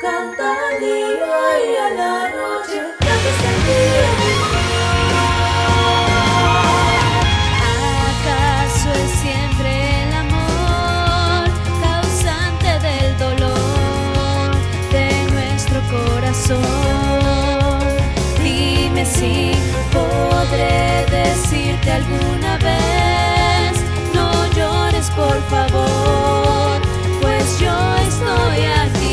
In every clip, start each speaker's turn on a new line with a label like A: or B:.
A: canta al día y a la noche cantas el día.
B: ¿Acaso es siempre el amor causante del dolor de nuestro corazón? Dime si podré decirte alguna vez, no llores por favor, pues yo estoy aquí.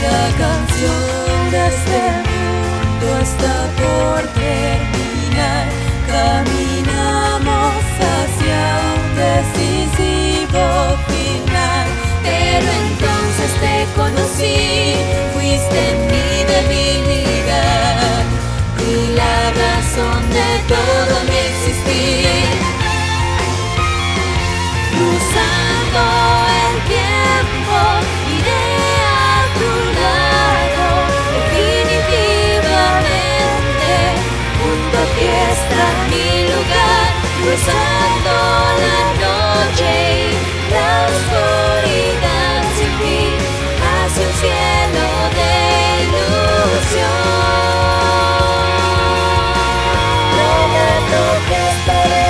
A: La canción de este mundo está por terminar. Caminamos hacia un decisivo final.
B: Pero entonces te conocí, fuiste mi debilidad y la razón de todo mi existir. Cruzando el tiempo, iré a tu lado, definitivamente. Junto a ti está mi lugar, cruzando la noche y la oscuridad sin fin, hacia un cielo de ilusión.
A: Prometo que estaré,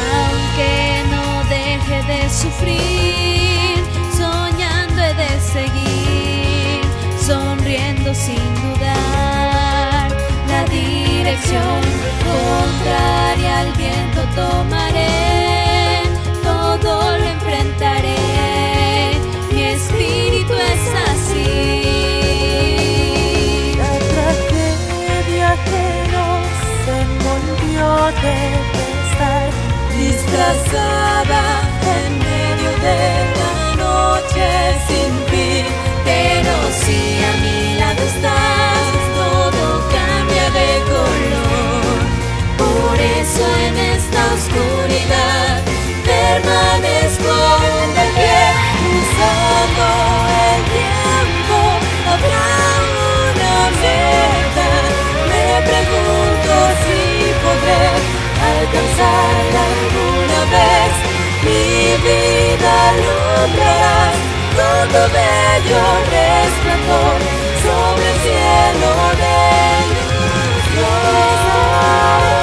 B: Aunque no deje de sufrir, soñando he de seguir, sonriendo sin dudar. La dirección contraria al viento tomaré, todo lo enfrentaré, mi espíritu es así.
A: la tragedia que nos envolvió debe estar disfrazada en medio de la noche sin fin.
B: Pero si a mi lado estás, todo cambia de color. Por eso en esta oscuridad permanezco de pie.
A: Cruzando el tiempo habrá una meta. Me pregunto si podré alcanzarla alguna vez. Mi vida alumbrarás con tu bello resplandor sobre el cielo de luz.